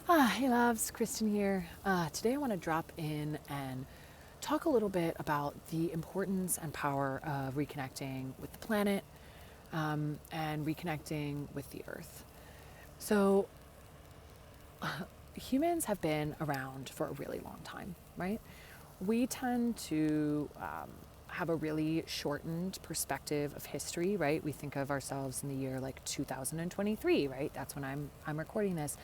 Hey loves, Kristen here. Today I want to drop in and talk a little bit about the importance and power of reconnecting with the planet and reconnecting with the earth. So, humans have been around for a really long time, right? We tend to have a really shortened perspective of history, right? We think of ourselves in the year like 2023, right? That's when I'm recording this.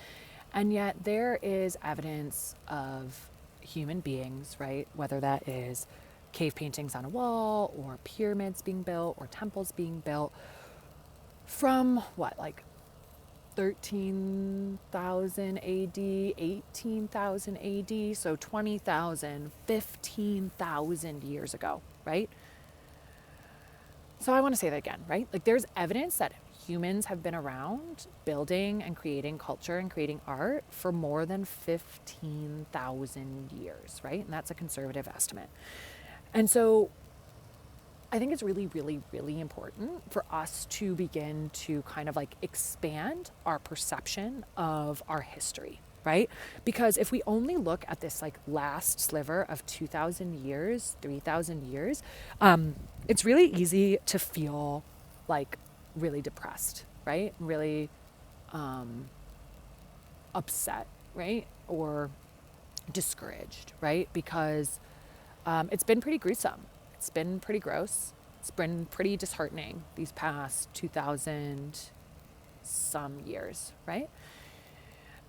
And yet there is evidence of human beings, right? Whether that is cave paintings on a wall or pyramids being built or temples being built from what, like 13,000 AD, 18,000 AD, so 20,000, 15,000 years ago, right? So I want to say that again, right? Like there's evidence that humans have been around building and creating culture and creating art for more than 15,000 years, right? And that's a conservative estimate. And so I think it's really, really, really important for us to begin to kind of like expand our perception of our history, right? Because if we only look at this like last sliver of 2,000 years, 3,000 years, it's really easy to feel like really depressed, right? Really upset, right? Or discouraged, right? Because it's been pretty gruesome. It's been pretty gross. It's been pretty disheartening these past 2,000 some years, right?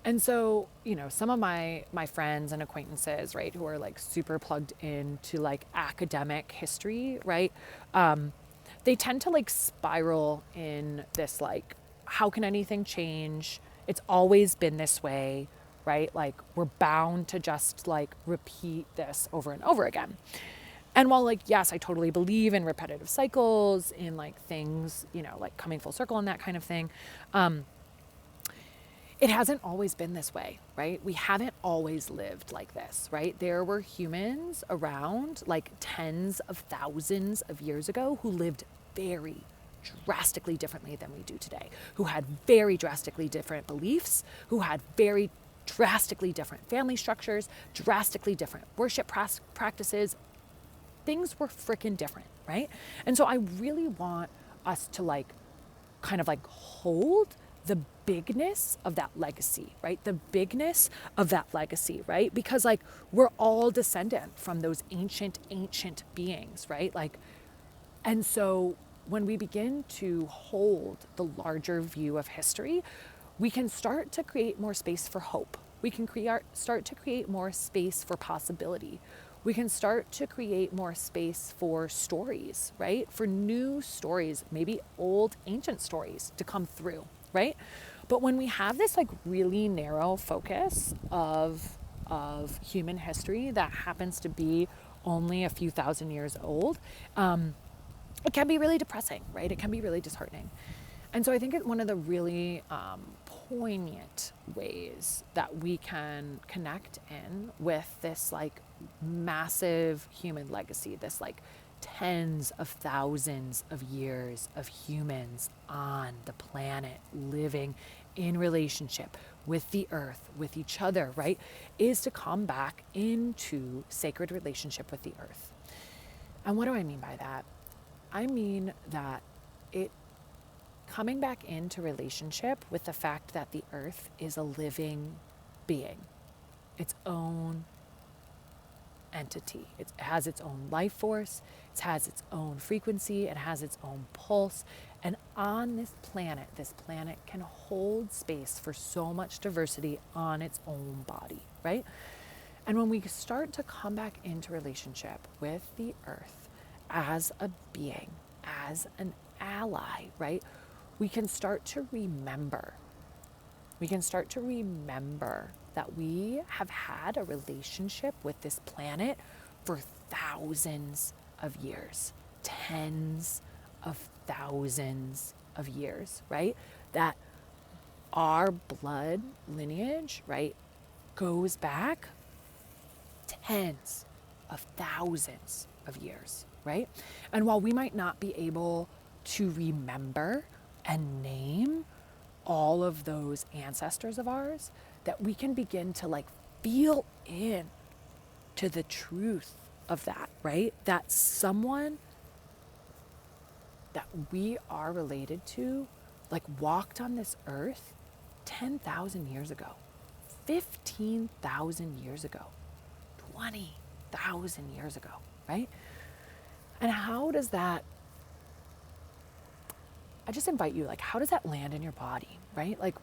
And so, some of my friends and acquaintances, right, who are like super plugged into like academic history, right, they tend to like spiral in this like, how can anything change? It's always been this way, right? Like we're bound to just like repeat this over and over again. And while like, yes, I totally believe in repetitive cycles, in like things, like coming full circle and that kind of thing, it hasn't always been this way, right? We haven't always lived like this, right? There were humans around like tens of thousands of years ago who lived very drastically differently than we do today, who had very drastically different beliefs, who had very drastically different family structures, drastically different worship practices. Things were freaking different, right? And so I really want us to like kind of like hold the bigness of that legacy, right? The bigness of that legacy, right? Because like we're all descendant from those ancient beings, right? Like, and so when we begin to hold the larger view of history, we can start to create more space for hope. We can start to create more space for possibility. We can start to create more space for stories, right? For new stories, maybe old ancient stories to come through, right? But when we have this like really narrow focus of human history that happens to be only a few thousand years old, it can be really depressing, right? It can be really disheartening. And so I think one of the really poignant ways that we can connect in with this like massive human legacy, this like tens of thousands of years of humans on the planet living in relationship with the earth, with each other, right, is to come back into sacred relationship with the earth. And what do I mean by that? I mean that it coming back into relationship with the fact that the earth is a living being, its own entity. It has its own life force, it has its own frequency, it has its own pulse. And on this planet can hold space for so much diversity on its own body, right? And when we start to come back into relationship with the earth as a being, as an ally, right? We can start to remember. We can start to remember that we have had a relationship with this planet for thousands of years, tens of thousands of years, right? That our blood lineage, right, goes back tens of thousands of years, right? And while we might not be able to remember and name all of those ancestors of ours, that we can begin to like feel in to the truth of that, right? That someone that we are related to, like, walked on this earth 10,000 years ago, 15,000 years ago, 20,000 years ago, right? And how does that, I just invite you, like, how does that land in your body, right? Like,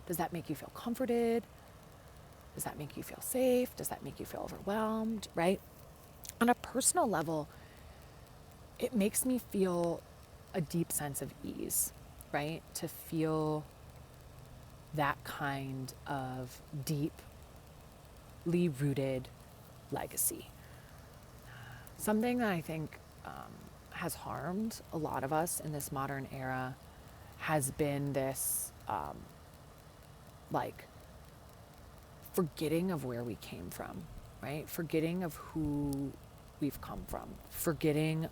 does that make you feel comforted? Does that make you feel safe? Does that make you feel overwhelmed, right? On a personal level, it makes me feel a deep sense of ease, right? To feel that kind of deeply rooted legacy. Something that I think has harmed a lot of us in this modern era has been this like forgetting of where we came from, right? Forgetting of who we've come from, forgetting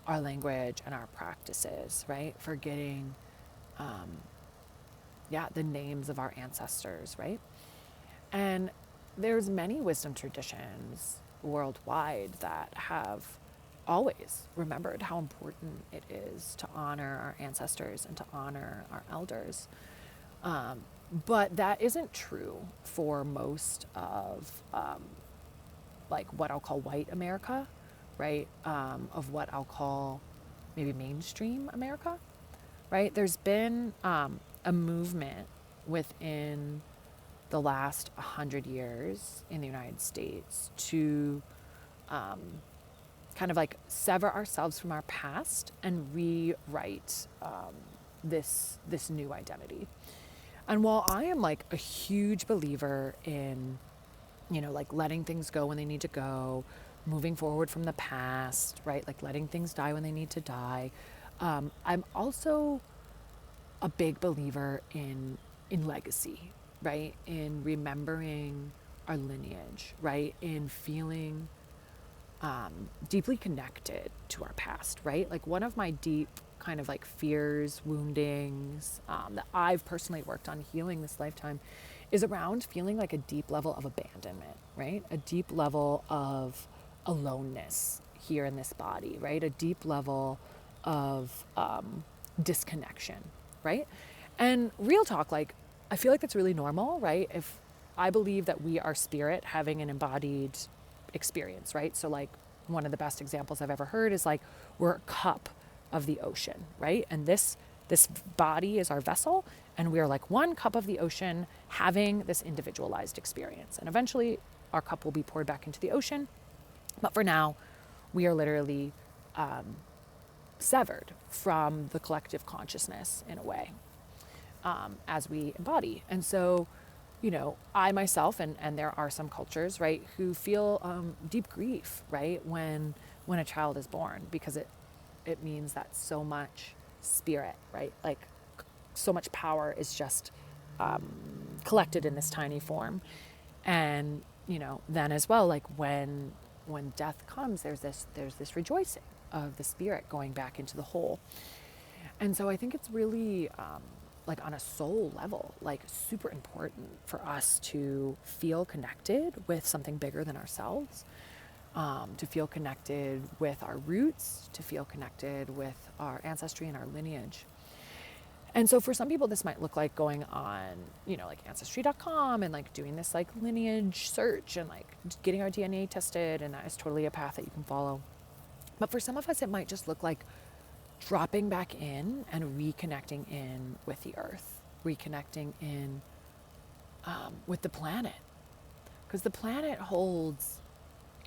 our language and our practices, right? Forgetting, the names of our ancestors, right? And there's many wisdom traditions worldwide that have always remembered how important it is to honor our ancestors and to honor our elders. But that isn't true for most of like what I'll call white America, right? Of what I'll call maybe mainstream America, right? There's been a movement within the last 100 years in the United States to kind of like sever ourselves from our past and rewrite this new identity. And while I am like a huge believer in, like letting things go when they need to go, moving forward from the past, right? Like letting things die when they need to die. I'm also a big believer in legacy, right? In remembering our lineage, right? In feeling deeply connected to our past, right? Like one of my deep kind of like fears, woundings that I've personally worked on healing this lifetime is around feeling like a deep level of abandonment, right? A deep level of aloneness here in this body, right? A deep level of disconnection, right? And real talk, like, I feel like that's really normal, right? If I believe that we are spirit having an embodied experience, right? So like one of the best examples I've ever heard is like we're a cup of the ocean, right? And this body is our vessel, and we're like one cup of the ocean having this individualized experience. And eventually our cup will be poured back into the ocean. But for now, we are literally severed from the collective consciousness in a way, as we embody. And so, I myself, and there are some cultures, right, who feel deep grief, right, when a child is born, because it means that so much spirit, right, like so much power is just collected in this tiny form. And, then as well, like when death comes, there's this rejoicing of the spirit going back into the whole. And so I think it's really like on a soul level, like super important for us to feel connected with something bigger than ourselves, to feel connected with our roots, to feel connected with our ancestry and our lineage. And so for some people, this might look like going on, like ancestry.com and like doing this like lineage search and like getting our DNA tested. And that is totally a path that you can follow. But for some of us, it might just look like dropping back in and reconnecting in with the earth, reconnecting in with the planet. Because the planet holds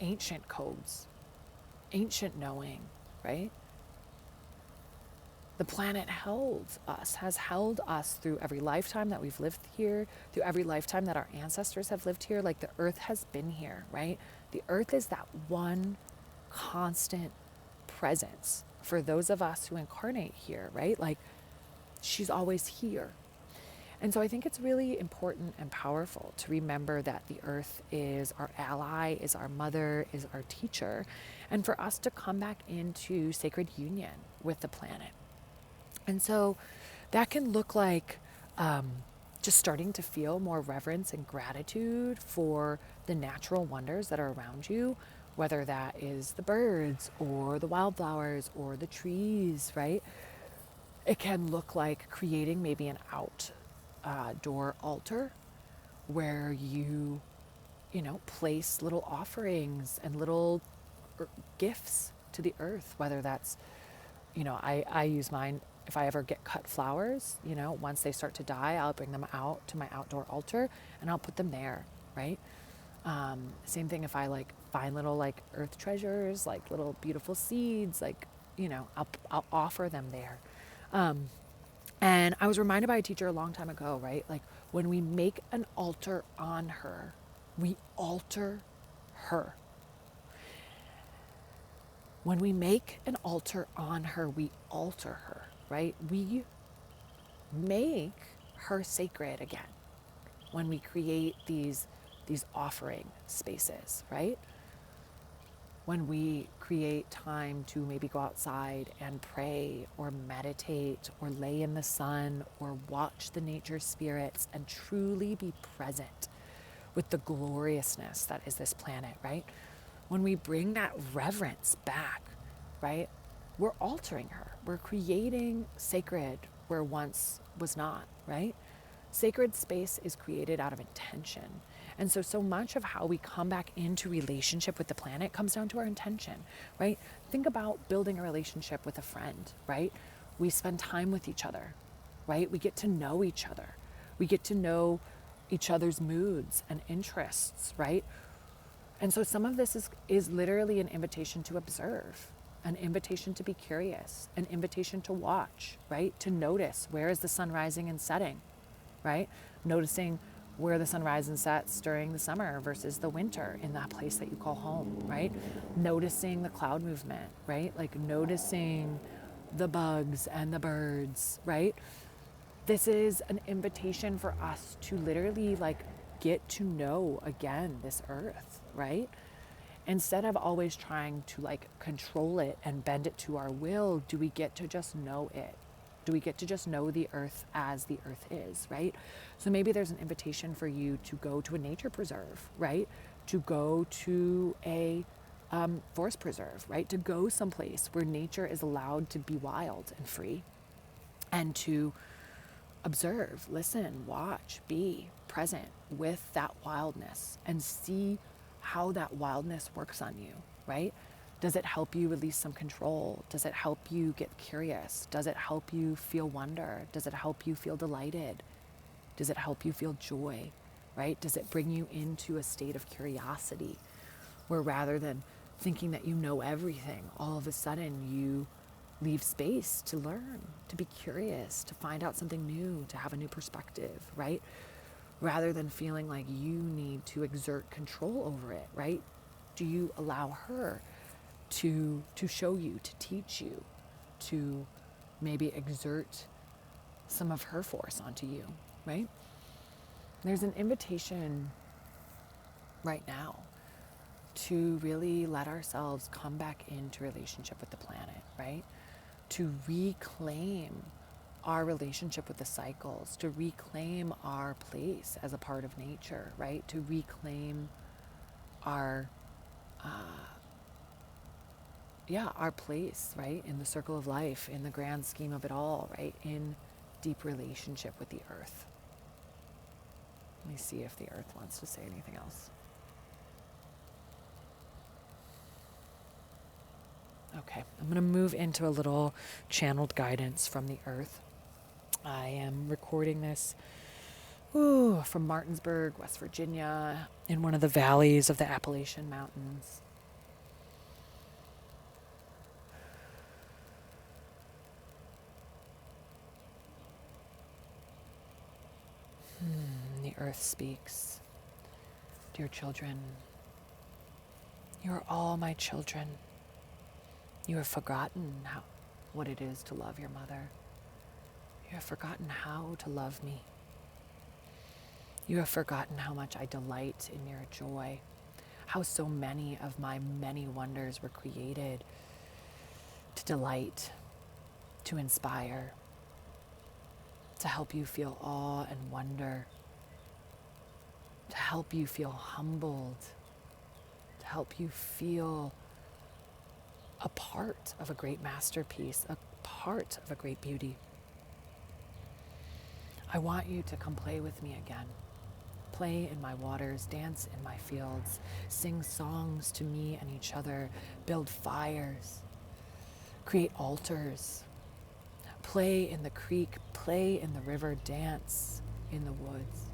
ancient codes, ancient knowing, right? The planet has held us through every lifetime that we've lived here, through every lifetime that our ancestors have lived here. Like the earth has been here, right? The earth is that one constant presence for those of us who incarnate here, right? Like she's always here. And so I think it's really important and powerful to remember that the earth is our ally, is our mother, is our teacher, and for us to come back into sacred union with the planet. And so That can look like just starting to feel more reverence and gratitude for the natural wonders that are around you, whether that is the birds or the wildflowers or the trees, right? It can look like creating maybe an outdoor altar where you place little offerings and little gifts to the earth, whether that's, I use mine. If I ever get cut flowers, once they start to die, I'll bring them out to my outdoor altar and I'll put them there, right? Same thing if I like find little like earth treasures, like little beautiful seeds, like, I'll offer them there. And I was reminded by a teacher a long time ago, right? Like when we make an altar on her, we alter her. When we make an altar on her, we alter her, right? We make her sacred again when we create these offering spaces, right? When we create time to maybe go outside and pray or meditate or lay in the sun or watch the nature spirits and truly be present with the gloriousness that is this planet, right? When we bring that reverence back, right, we're altering her. We're creating sacred where once was not, right? Sacred space is created out of intention. And so much of how we come back into relationship with the planet comes down to our intention, right? Think about building a relationship with a friend, right? We spend time with each other, right? We get to know each other. We get to know each other's moods and interests, right? And so some of this is literally an invitation to observe, an invitation to be curious, an invitation to watch, right? To notice, where is the sun rising and setting, right? Noticing where the sun rises and sets during the summer versus the winter in that place that you call home, right? Noticing the cloud movement, right? Like noticing the bugs and the birds, right? This is an invitation for us to literally like get to know again this earth, right? Instead of always trying to like control it and bend it to our will, do we get to just know it? Do we get to just know the earth as the earth is, right? So maybe there's an invitation for you to go to a nature preserve, right? To go to a forest preserve, right? To go someplace where nature is allowed to be wild and free, and to observe, listen, watch, be present with that wildness and see how that wildness works on you, right? Does it help you release some control? Does it help you get curious? Does it help you feel wonder? Does it help you feel delighted? Does it help you feel joy, right? Does it bring you into a state of curiosity where rather than thinking that you know everything, all of a sudden you leave space to learn, to be curious, to find out something new, to have a new perspective, right? Rather than feeling like you need to exert control over it, right? Do you allow her to show you, to teach you, to maybe exert some of her force onto you, right? There's an invitation right now to really let ourselves come back into relationship with the planet, right? To reclaim our relationship with the cycles, to reclaim our place as a part of nature, right? To reclaim our our place, right? In the circle of life, in the grand scheme of it all, right? In deep relationship with the earth. Let me see if the earth wants to say anything else. Okay, I'm going to move into a little channeled guidance from the earth. I am recording this from Martinsburg, West Virginia, in one of the valleys of the Appalachian Mountains. The earth speaks. Dear children, you are all my children. You have forgotten what it is to love your mother. You have forgotten how to love me. You have forgotten how much I delight in your joy, how so many of my many wonders were created to delight, to inspire, to help you feel awe and wonder, to help you feel humbled, to help you feel a part of a great masterpiece, a part of a great beauty. I want you to come play with me again. Play in my waters, dance in my fields, sing songs to me and each other, build fires, create altars, play in the creek, play in the river, dance in the woods.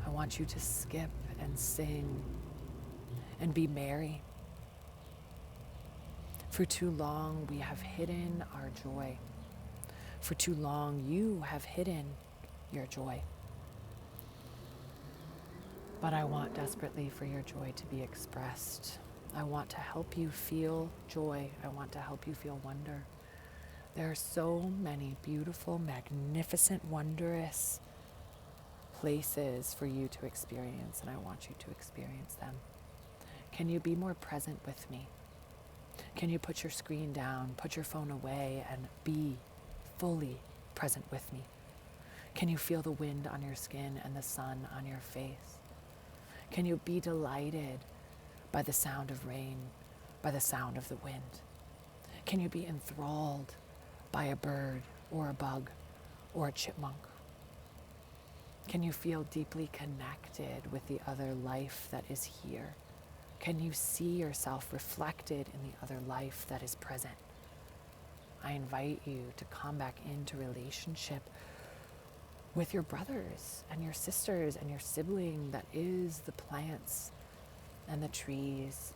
I want you to skip and sing and be merry. For too long we have hidden our joy. For too long you have hidden your joy. But I want desperately for your joy to be expressed. I want to help you feel joy. I want to help you feel wonder. There are so many beautiful, magnificent, wondrous places for you to experience, and I want you to experience them. Can you be more present with me? Can you put your screen down, put your phone away, and be fully present with me? Can you feel the wind on your skin and the sun on your face? Can you be delighted by the sound of rain, by the sound of the wind? Can you be enthralled by a bird or a bug or a chipmunk? Can you feel deeply connected with the other life that is here? Can you see yourself reflected in the other life that is present? I invite you to come back into relationship with your brothers and your sisters and your sibling that is the plants and the trees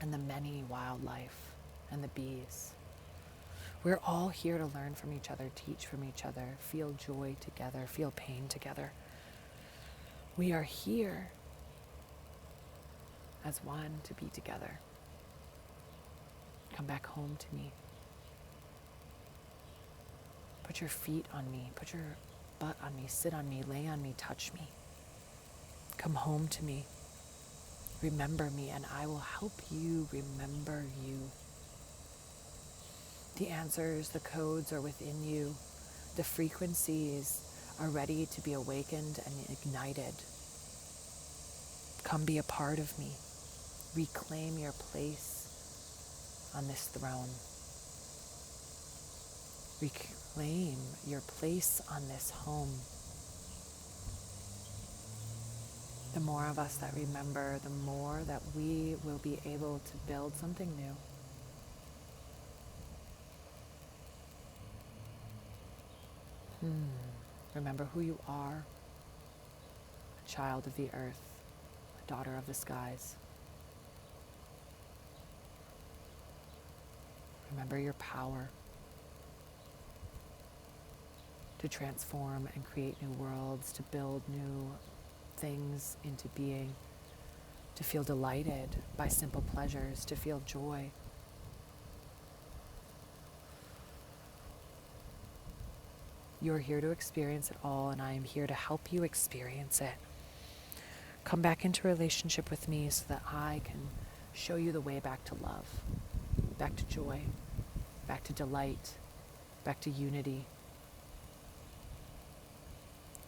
and the many wildlife and the bees. We're all here to learn from each other, teach from each other, feel joy together, feel pain together. We are here as one to be together. Come back home to me. Put your feet on me, put your butt on me, sit on me, lay on me, touch me. Come home to me. Remember me, and I will help you remember you. The answers, the codes are within you. The frequencies are ready to be awakened and ignited. Come be a part of me. Reclaim your place on this throne. Reclaim your place on this home. The more of us that remember, the more that we will be able to build something new. Remember who you are, a child of the earth, a daughter of the skies. Remember your power to transform and create new worlds, to build new things into being, to feel delighted by simple pleasures, to feel joy. You're here to experience it all, and I am here to help you experience it. Come back into relationship with me so that I can show you the way back to love, back to joy, back to delight, back to unity.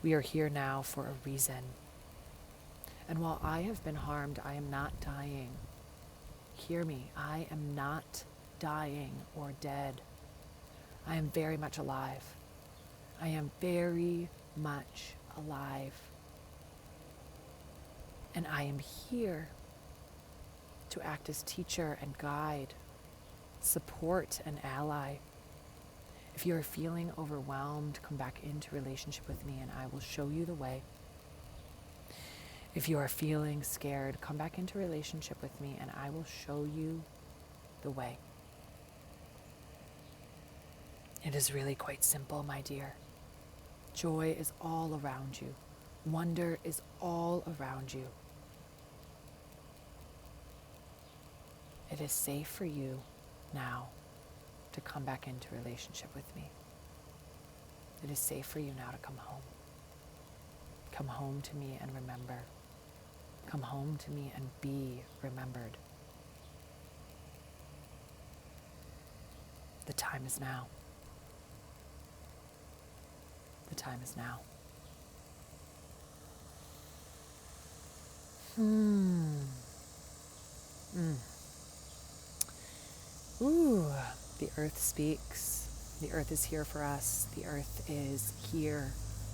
We are here now for a reason. And while I have been harmed, I am not dying. Hear me, I am not dying or dead. I am very much alive. I am very much alive. And I am here to act as teacher and guide, support and ally. If you are feeling overwhelmed, come back into relationship with me and I will show you the way. If you are feeling scared, come back into relationship with me and I will show you the way. It is really quite simple, my dear. Joy is all around you. Wonder is all around you. It is safe for you now to come back into relationship with me. It is safe for you now to come home. Come home to me and remember. Come home to me and be remembered. The time is now. The time is now. Ooh, the earth speaks. The earth is here for us. The earth is here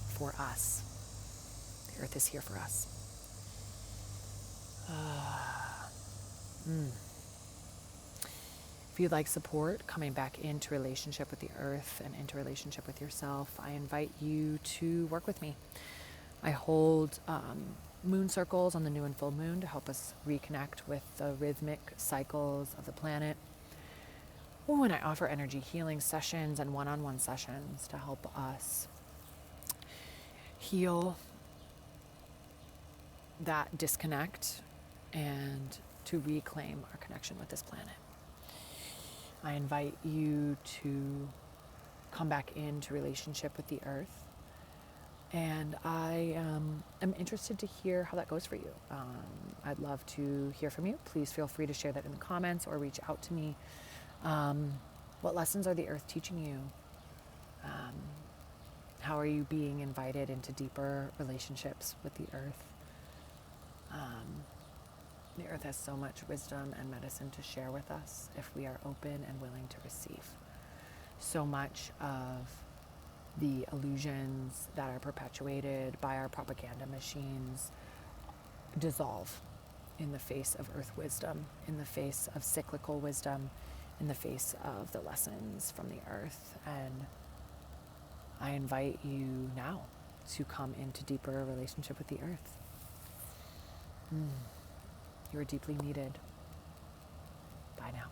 for us. The earth is here for us. If you'd like support coming back into relationship with the earth and into relationship with yourself, I invite you to work with me. I hold moon circles on the new and full moon to help us reconnect with the rhythmic cycles of the planet. Oh, and I offer energy healing sessions and one-on-one sessions to help us heal that disconnect and to reclaim our connection with this planet. I invite you to come back into relationship with the earth. And I am interested to hear how that goes for you. I'd love to hear from you. Please feel free to share that in the comments or reach out to me. What lessons are the earth teaching you? How are you being invited into deeper relationships with the earth? The earth has so much wisdom and medicine to share with us if we are open and willing to receive. So much of the illusions that are perpetuated by our propaganda machines dissolve in the face of earth wisdom, in the face of cyclical wisdom, in the face of the lessons from the earth. And I invite you now to come into deeper relationship with the earth. You are deeply needed. Bye now.